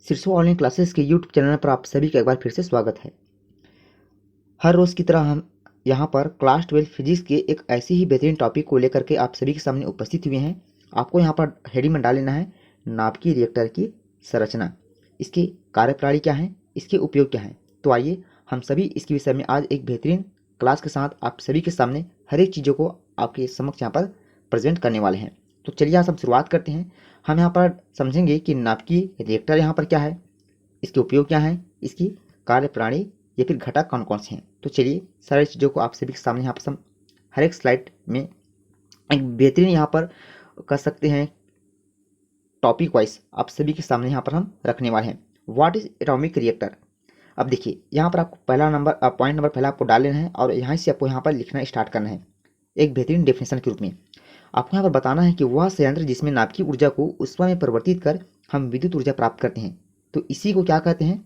शीर्षों online classes के YouTube channel पर आप सभी का एक बार फिर से स्वागत है। हर रोज़ की तरह हम यहाँ पर क्लास 12 फिजिक्स के एक ऐसे ही बेहतरीन टॉपिक को लेकर के आप सभी के सामने उपस्थित हुए हैं। आपको यहाँ पर हेडिंग में डाल लेना है नाभिकीय रिएक्टर की संरचना, इसकी कार्यप्रणाली क्या है, इसके उपयोग क्या हैं। तो आइए हम सभी इसके विषय में आज एक बेहतरीन क्लास के साथ आप सभी के सामने हर एक चीज़ों को आपके समक्ष यहाँ पर प्रेजेंट करने वाले हैं। तो चलिए आज हम शुरुआत करते हैं। हम यहाँ पर समझेंगे कि नाभिकीय रिएक्टर यहाँ पर क्या है, इसके उपयोग क्या हैं, इसकी कार्यप्रणाली या फिर घटक कौन कौन से हैं। तो चलिए सारी चीज़ों को आप सभी के सामने यहाँ पर हर एक स्लाइड में एक बेहतरीन यहाँ पर कर सकते हैं टॉपिक वाइज आप सभी के सामने यहाँ पर हम रखने वाले हैं। What is atomic reactor. अब देखिए यहाँ पर आपको पहला नंबर पॉइंट नंबर पहला आपको डाल लेना है और यहाँ से आपको यहाँ पर लिखना स्टार्ट करना है एक बेहतरीन डेफिनेशन के रूप में। आपको यहाँ पर बताना है कि वह संयंत्र जिसमें नाभिकीय ऊर्जा को ऊष्मा में परिवर्तित कर हम विद्युत ऊर्जा प्राप्त करते हैं, तो इसी को क्या कहते हैं,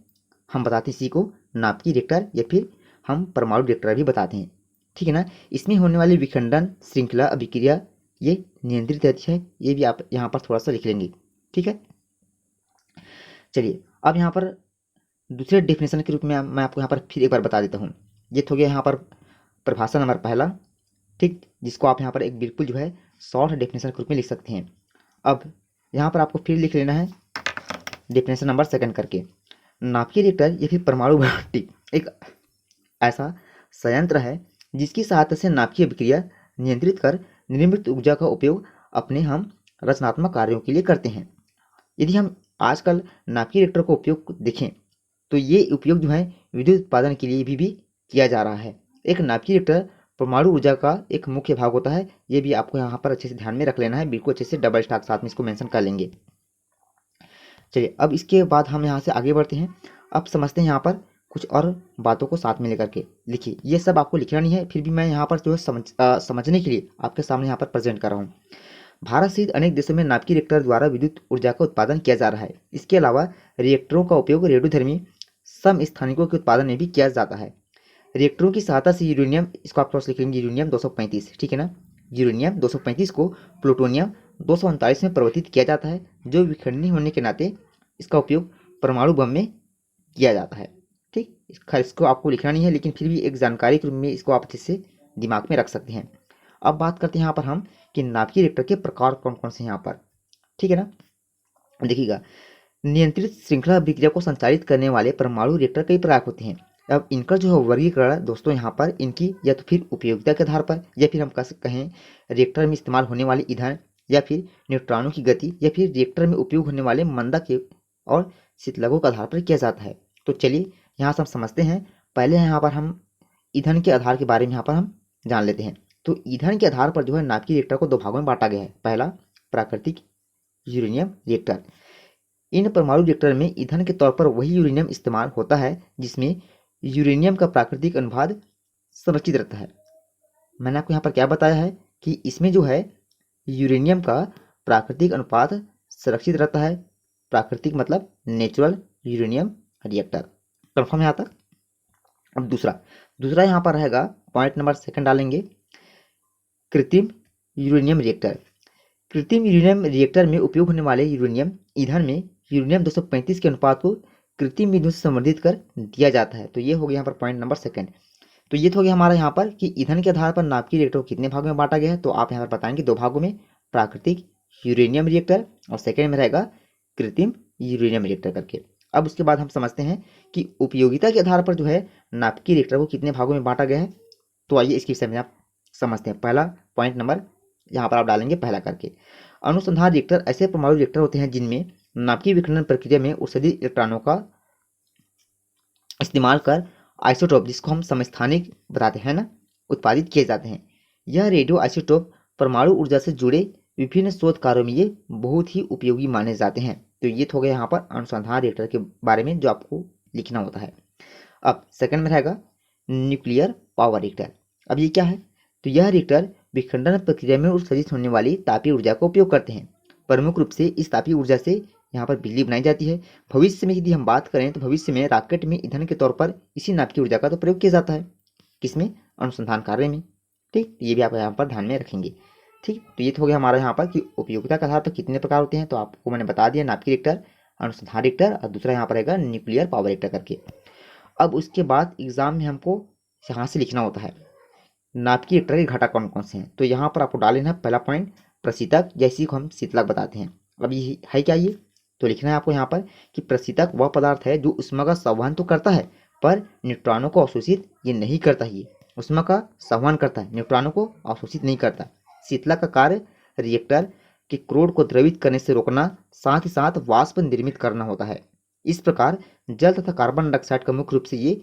हम बताते हैं इसी को नाभिकीय रिएक्टर या फिर हम परमाणु रिएक्टर भी बताते हैं। ठीक है ना। इसमें होने वाली विखंडन श्रृंखला अभिक्रिया ये नियंत्रित रहती है, ये भी आप यहाँ पर थोड़ा सा लिख लेंगे। ठीक है। चलिए अब यहाँ पर दूसरे डेफिनेशन के रूप में मैं आपको यहाँ पर फिर एक बार बता देता हूँ। ये तो हो गया यहाँ पर परिभाषा नंबर पहला, ठीक, जिसको आप यहाँ पर एक बिल्कुल जो है शॉर्ट डेफिनेशन के रूप में लिख सकते हैं। अब यहाँ पर आपको फिर लिख लेना है डेफिनेशन नंबर सेकंड करके। नाभिकीय रिएक्टर या फिर परमाणु भट्टी एक ऐसा संयंत्र है जिसकी सहायता से नाभिकीय अभिक्रिया नियंत्रित कर निर्मित ऊर्जा का उपयोग अपने हम रचनात्मक कार्यों के लिए करते हैं। यदि हम आजकल नाभिकीय रिएक्टर का उपयोग देखें तो ये उपयोग जो है विद्युत उत्पादन के लिए भी किया जा रहा है। एक नाभिकीय रिएक्टर परमाणु ऊर्जा का एक मुख्य भाग होता है, ये भी आपको यहाँ पर अच्छे से ध्यान में रख लेना है, बिल्कुल अच्छे से डबल स्टार साथ में इसको मेंशन कर लेंगे। चलिए अब इसके बाद हम यहाँ से आगे बढ़ते हैं। अब समझते हैं यहाँ पर कुछ और बातों को साथ में लेकर के लिखिए। ये सब आपको लिखना नहीं है, फिर भी मैं यहाँ पर जो है समझने के लिए आपके सामने यहाँ पर प्रेजेंट कर रहा हूँ। भारत सहित अनेक देशों में नाभिकीय रिएक्टर द्वारा विद्युत ऊर्जा का उत्पादन किया जा रहा है। इसके अलावा रिएक्टरों का उपयोग रेडियोधर्मी समस्थानिकों के उत्पादन में भी किया जाता है। रिएक्टरों की सहायता से यूरेनियम, इसको आप थोड़ा सा लिखेंगे यूरेनियम 235, ठीक है ना, यूरेनियम 235 को प्लूटोनियम 239 में परिवर्तित किया जाता है, जो विखंडनीय होने के नाते इसका उपयोग परमाणु बम में किया जाता है। ठीक, इसको आपको लिखना नहीं है, लेकिन फिर भी एक जानकारी के रूप में इसको आप अच्छे से दिमाग में रख सकते हैं। अब बात करते हैं यहाँ पर हम कि नाभिकीय रिएक्टर के प्रकार कौन कौन से हैं यहाँ पर। ठीक है ना। देखिएगा, नियंत्रित श्रृंखला अभिक्रिया को संचालित करने वाले परमाणु रिएक्टर कई प्रकार होते हैं। अब इनका जो है वर्गीकरण दोस्तों यहाँ पर इनकी या तो फिर उपयोगिता के आधार पर या फिर हम कहें रिएक्टर में इस्तेमाल होने वाले ईंधन या फिर न्यूट्रॉनों की गति या फिर रिएक्टर में उपयोग होने वाले मंदा के और शीतलकों के आधार पर किया जाता है। तो चलिए यहाँ से हम समझते हैं। पहले यहाँ पर हम ईंधन के आधार के बारे में यहाँ पर हम जान लेते हैं। तो ईंधन के आधार पर जो है नाभिकीय रिएक्टर को दो भागों में बांटा गया है। पहला प्राकृतिक यूरेनियम रिएक्टर। इन परमाणु रिएक्टर में ईंधन के तौर पर वही यूरेनियम इस्तेमाल होता है जिसमें यूरेनियम का प्राकृतिक अनुपात संरक्षित रहता है। मैंने आपको यहाँ पर क्या बताया है कि इसमें जो है यूरेनियम का प्राकृतिक अनुपात सुरक्षित रहता है। प्राकृतिक मतलब नेचुरल यूरेनियम रिएक्टर। कंफर्म है यहाँ तक। अब दूसरा यहाँ पर रहेगा पॉइंट नंबर सेकंड डालेंगे कृत्रिम यूरेनियम रिएक्टर। कृत्रिम यूरेनियम रिएक्टर में उपयोग होने वाले यूरेनियम ईंधन में यूरेनियम 235 के अनुपात को कृत्रिम बिंदु से संवर्धित कर दिया जाता है। तो ये हो गया यहाँ पर पॉइंट नंबर सेकंड। तो ये तो हो गया हमारा यहाँ पर कि ईंधन के आधार पर नाभिकीय रिएक्टर को कितने भागों में बांटा गया है। तो आप यहाँ पर बताएंगे दो भागों में, प्राकृतिक यूरेनियम रिएक्टर और सेकेंड में रहेगा कृत्रिम यूरेनियम रिएक्टर करके। अब उसके बाद हम समझते हैं कि उपयोगिता के आधार पर जो है नाभिकीय रिएक्टर को कितने भागों में बांटा गया है। तो आइए इसके विषय में आप समझते हैं। पहला पॉइंट नंबर यहाँ पर आप डालेंगे पहला करके, अनुसंधान रिएक्टर ऐसे परमाणु रिएक्टर होते हैं जिनमें नाभिकीय विखंडन प्रक्रिया में उत्सर्जित इलेक्ट्रॉनों का इस्तेमाल कर आइसोटोप, जिसको हम समस्थानिक बताते हैं ना, उत्पादित किए जाते हैं। यह रेडियो आइसोटोप परमाणु ऊर्जा से जुड़े विभिन्न शोध कार्यों में ये बहुत ही उपयोगी माने जाते हैं। तो ये तो हो गया यहाँ पर अनुसंधान रिएक्टर के बारे में जो आपको लिखना होता है। अब सेकंड में रहेगा न्यूक्लियर पावर रिएक्टर। अब ये क्या है, तो यह रिएक्टर विखंडन प्रक्रिया में उत्सर्जित होने वाली तापीय ऊर्जा का उपयोग करते हैं। प्रमुख रूप से इस तापीय ऊर्जा से यहाँ पर बिजली बनाई जाती है। भविष्य में यदि हम बात करें तो भविष्य में रॉकेट में ईंधन के तौर पर इसी नाभिकीय ऊर्जा का तो प्रयोग किया जाता है। किसमें, अनुसंधान कार्य में। ठीक, ये भी आप यहाँ पर ध्यान में रखेंगे। ठीक, तो ये तो हो गया हमारा यहाँ पर कि उपयोगिता के आधार पर कितने प्रकार होते हैं। तो आपको मैंने बता दिया नाभिकीय रिएक्टर। अनुसंधान रिएक्टर और दूसरा यहाँ पर रहेगा न्यूक्लियर पावर रिएक्टर करके। अब उसके बाद एग्जाम में हमको यहाँ से लिखना होता है नाभिकीय रिएक्टर के घटक कौन कौन से हैं। तो यहाँ पर आपको डाल लेना है पहला पॉइंट प्रशीतक, जैसी को हम शीतलक बताते हैं। अब ये है क्या, ये तो लिखना है आपको यहाँ पर कि प्रशीतक वह पदार्थ है जो ऊष्मा का संवहन तो करता है पर न्यूट्रॉनों को अवशोषित ये नहीं करता। ये ऊष्मा का संवहन करता है, न्यूट्रॉनों को अवशोषित नहीं करता। शीतलक का कार्य रिएक्टर के क्रोड को द्रवित करने से रोकना, साथ ही साथ वाष्प निर्मित करना होता है। इस प्रकार जल तथा कार्बन डाइऑक्साइड का मुख्य रूप से ये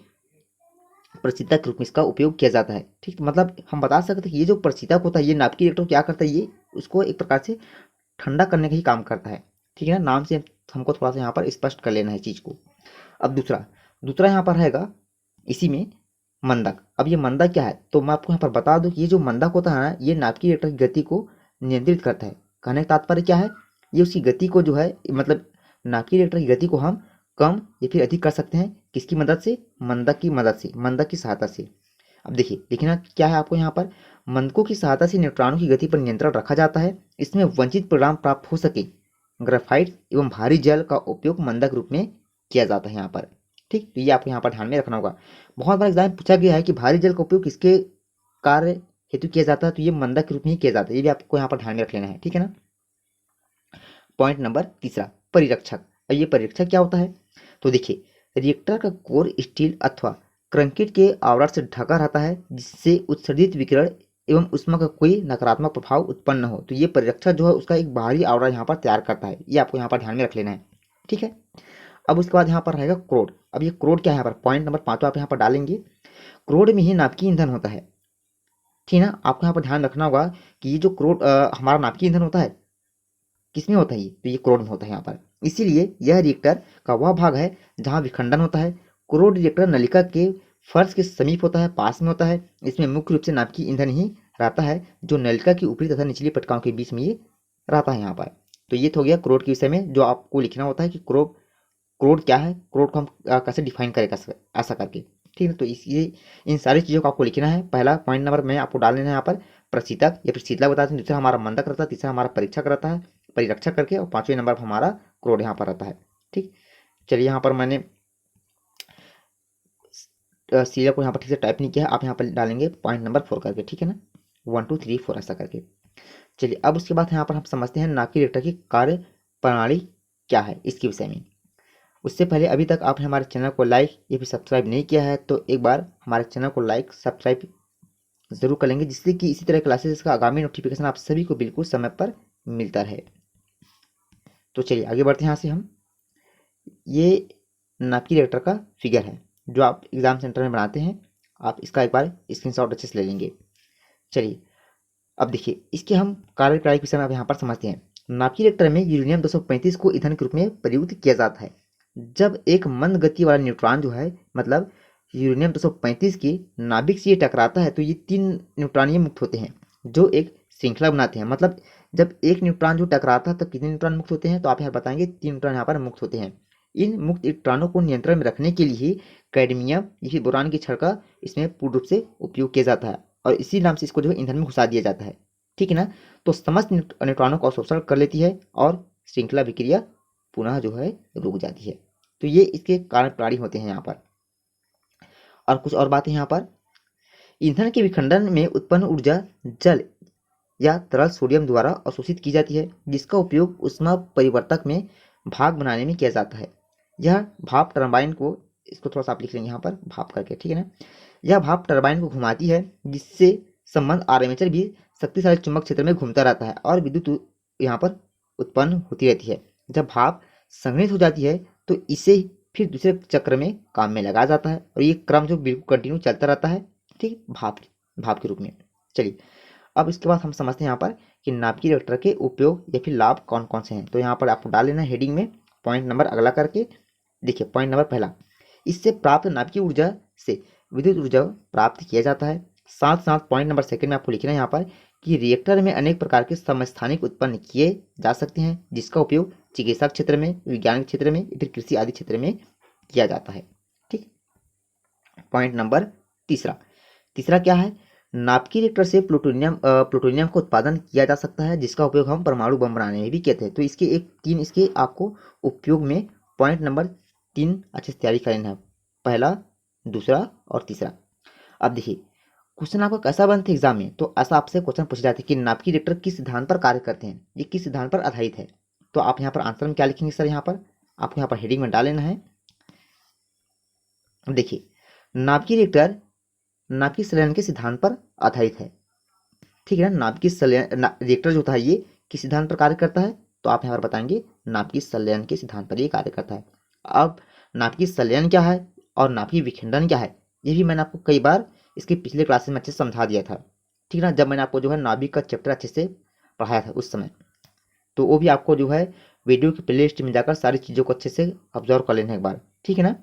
प्रशीतक के रूप में इसका उपयोग किया जाता है। ठीक, मतलब हम बता सकते हैं कि ये जो प्रशीतक होता है ये नाभिकीय रिएक्टर क्या करता है, ये उसको एक प्रकार से ठंडा करने का ही काम करता है। ठीक है ना, नाम से हमको थोड़ा सा यहाँ पर स्पष्ट कर लेना है चीज़ को। अब दूसरा यहाँ पर रहेगा इसी में मंदक। अब ये मंदक क्या है, तो मैं आपको यहाँ पर बता दूं कि ये जो मंदक होता है ना, ये नाभिकीय रिएक्टर की गति को नियंत्रित करता है। कहने का तात्पर्य क्या है, ये उसकी गति को जो है, मतलब नाभिकीय रिएक्टर की गति को हम कम या फिर अधिक कर सकते हैं। किसकी मदद से, मंदक की मदद से, मंदक की सहायता से। अब देखिए लिखना क्या है आपको यहाँ पर, मंदकों की सहायता से न्यूट्रॉनों की गति पर नियंत्रण रखा जाता है। इसमें वंचित परिणाम प्राप्त हो सके ग्रेफाइट एवं भारी जल का उपयोग मंदक रूप में किया जाता है यहाँ पर। ठीक, तो ये आपको यहाँ पर ध्यान में रखना होगा। बहुत बार एग्जाम में पूछा गया है कि भारी जल का उपयोग किसके कार्य हेतु किया जाता है, तो ये मंदक के रूप में ही किया जाता है। ये भी आपको यहाँ पर ध्यान में रख लेना है। ठीक है ना। पॉइंट नंबर तीसरा, परिरक्षक। अब ये परिरक्षक क्या होता है, तो देखिए रिएक्टर का कोर स्टील अथवा कंक्रीट के आवरण से ढका रहता है जिससे उत्सर्जित विकिरण एवं ऊष्मा का कोई नकारात्मक प्रभाव उत्पन्न न हो। तो ये परिरक्षक जो है उसका एक बाहरी आवरण यहाँ पर तैयार करता है। ये आपको यहाँ पर ध्यान में रख लेना है। ठीक है। अब उसके बाद यहाँ पर रहेगा क्रोड। अब ये क्रोड क्या है, यहाँ पर पॉइंट नंबर 5 आप यहाँ पर डालेंगे। क्रोड में ही नाभिकीय ईंधन होता है। ठीक है ना, आपको यहाँ पर ध्यान रखना होगा कि ये जो क्रोड हमारा नाभिकीय ईंधन होता है किसमें होता है, ये तो ये क्रोड में होता है यहाँ पर। इसीलिए यह रिएक्टर का वह भाग है जहाँ विखंडन होता है। क्रोड रिएक्टर नलिका के फर्श के समीप होता है, पास में होता है। इसमें मुख्य रूप से नाभिकीय ईंधन ही रहता है जो नलिका की ऊपरी तथा निचली पट्टिकाओं के बीच में ये रहता है यहाँ पर। तो ये तो हो गया क्रोड के विषय में, जो आपको लिखना होता है कि क्रोड क्या है, क्रोड को हम कैसे डिफाइन करें ऐसा करके। ठीक है, तो ये इन सारी चीज़ों को आपको लिखना है। पहला पॉइंट नंबर में आपको डाल लेना है यहाँ पर प्रशीतक या फिर शीतलक बताते हैं, दूसरा हमारा मंदक रहता है, तीसरा हमारा परीक्षक रहता है, परिरक्षक करके, और 5वें नंबर पर हमारा क्रोड यहाँ पर रहता है। ठीक, चलिए यहाँ पर मैंने सीरियल को यहाँ पर ठीक से टाइप नहीं किया है, आप यहाँ पर डालेंगे पॉइंट नंबर 4 करके। ठीक है ना, 1 2 3 4 ऐसा करके। चलिए अब उसके बाद यहाँ पर हम समझते हैं नाभिकीय रिएक्टर की कार्य प्रणाली क्या है इसके विषय में। उससे पहले अभी तक आपने हमारे चैनल को लाइक या फिर सब्सक्राइब नहीं किया है तो एक बार हमारे चैनल को लाइक सब्सक्राइब जरूर कर लेंगे, जिससे कि इसी तरह क्लासेस का आगामी नोटिफिकेशन आप सभी को बिल्कुल समय पर मिलता रहे। तो चलिए आगे बढ़ते हैं। यहाँ से हम ये नाभिकीय रिएक्टर का फिगर है जो आप एग्जाम सेंटर में बनाते हैं, आप इसका एक बार स्क्रीनशॉट अच्छे से ले लेंगे। चलिए अब देखिए इसके हम कार्य प्रणाली के विषय में अब यहाँ पर समझते हैं। नाभिकीय रिएक्टर में यूरेनियम 235 को ईंधन के रूप में प्रयुक्त किया जाता है। जब एक मंद गति वाला न्यूट्रॉन जो है, मतलब यूरेनियम 235 की नाभिक से ये टकराता है तो ये 3 न्यूट्रॉन ये मुक्त होते हैं जो एक श्रृंखला बनाते हैं। मतलब जब एक न्यूट्रॉन जो टकराता है तब कितने न्यूट्रॉन मुक्त होते हैं, तो आप यहाँ बताएंगे 3 न्यूट्रॉन यहाँ पर मुक्त होते हैं। इन मुक्त इलेक्ट्रॉनों को नियंत्रण में रखने के लिए कैडमियम या फिर बोरान की छड़ का इसमें पूर्ण रूप से उपयोग किया जाता है और इसी नाम से इसको जो है ईंधन में घुसा दिया जाता है। ठीक है ना, तो समस्त न्यूट्रॉनों को अवशोषण कर लेती है और श्रृंखला विक्रिया पुनः जो है रुक जाती है। तो ये इसके कारण प्रणाली होते हैं यहाँ पर। और कुछ और बातें यहाँ पर, ईंधन के विखंडन में उत्पन्न ऊर्जा जल या तरल सोडियम द्वारा अवशोषित की जाती है, जिसका उपयोग ऊष्मा परिवर्तक में भाप बनाने में किया जाता है। यह भाप टरबाइन को, इसको थोड़ा सा आप लिख लेंगे यहाँ पर भाप करके। ठीक है ना, यह भाप टरबाइन को घुमाती है जिससे संबंध आर्मेचर भी शक्तिशाली चुंबक क्षेत्र में घूमता रहता है और विद्युत यहाँ पर उत्पन्न होती रहती है। जब भाप संघनित हो जाती है तो इसे फिर दूसरे चक्र में काम में लगाया जाता है और ये क्रम जो बिल्कुल कंटिन्यू चलता रहता है। ठीक, भाप के रूप में। चलिए अब इसके बाद हम समझते हैं यहाँ पर कि नाभिकीय रिएक्टर के उपयोग या फिर लाभ कौन कौन से हैं। तो यहाँ पर आपको डाल लेना हेडिंग में पॉइंट नंबर अगला करके। देखिए पॉइंट नंबर पहला, इससे प्राप्त नाभिकीय ऊर्जा से विद्युत ऊर्जा प्राप्त किया जाता है। साथ साथ पॉइंट नंबर सेकंड में आपको लिखना है यहाँ पर कि रिएक्टर में अनेक प्रकार के समस्थानिक उत्पन्न किए जा सकते हैं जिसका उपयोग चिकित्सा क्षेत्र में, विज्ञान क्षेत्र में, फिर कृषि आदि क्षेत्र में किया जाता है। ठीक, पॉइंट नंबर तीसरा क्या है, नाभिकीय रिएक्टर से प्लूटोनियम का उत्पादन किया जा सकता है, जिसका उपयोग हम परमाणु बम बनाने में भी कहते हैं। तो इसके इसके आपको उपयोग में पॉइंट नंबर 3 अच्छे से तैयारी करना है, पहला, दूसरा और तीसरा। अब देखिए क्वेश्चन आपका कैसा बनता है एग्जाम में, तो ऐसा आपसे क्वेश्चन पूछा जाता है कि नाभिकीय रिएक्टर किस सिद्धांत पर कार्य करते हैं, ये किस सिद्धांत पर आधारित है। तो आप यहाँ पर आंसर में क्या लिखेंगे सर, यहाँ पर आपको यहाँ पर हेडिंग में डाल लेना है। देखिए नाभिकीय रिएक्टर नाभिकीय संलयन के सिद्धांत पर आधारित है, ठीक है ना। नाभिकीय संलयन रिएक्टर जो होता है ये किस सिद्धांत पर कार्य करता है, तो आप यहाँ पर बताएंगे नाभिकीय संलयन के सिद्धांत पर ये कार्य करता है। अब नाभिकीय संलयन क्या है और नाभिकीय विखंडन क्या है, ये भी मैंने आपको कई बार इसके पिछले क्लासेस में अच्छे से समझा दिया था, ठीक है ना। जब मैंने आपको जो है नाभिक का चैप्टर अच्छे से पढ़ाया था उस समय, तो वो भी आपको जो है वीडियो की प्लेलिस्ट में जाकर सारी चीज़ों को अच्छे से ऑब्जर्व कर लेना एक बार, ठीक है ना।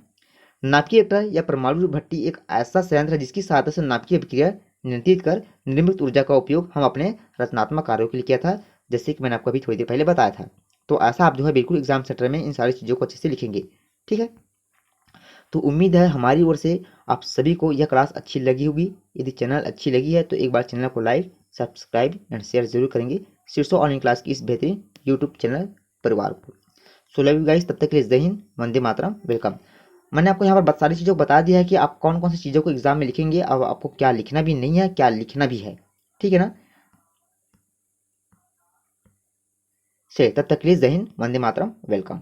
नाभिकीय रिएक्टर या परमाणु भट्टी एक ऐसा संयंत्र है जिसकी सहायता से नाभिकीय अभिक्रिया नियंत्रित कर निर्मित ऊर्जा का उपयोग हम अपने रचनात्मक कार्यों के लिए किया था, जैसे कि मैंने आपको अभी थोड़ी देर पहले बताया था। तो ऐसा आप जो है बिल्कुल एग्जाम सेंटर में इन सारी चीज़ों को अच्छे से लिखेंगे, ठीक है। तो उम्मीद है हमारी ओर से आप सभी को यह क्लास अच्छी लगी होगी। यदि चैनल अच्छी लगी है तो एक बार चैनल को लाइक, सब्सक्राइब एंड शेयर जरूर करेंगे शीर्षो ऑनलाइन क्लास की इस बेहतरीन यूट्यूब चैनल परिवार को। सो लव यू गाइस, तब तक के लिए जय हिंद, वंदे मातरम, वेलकम। मैंने आपको यहाँ पर सारी चीज़ों को बता दिया है कि आप कौन कौन सी चीज़ों को एग्जाम में लिखेंगे, अब आपको क्या लिखना भी नहीं है, क्या लिखना भी है, ठीक है ना। चलिए तब तक के लिए जय हिंद, वंदे मातरम, वेलकम।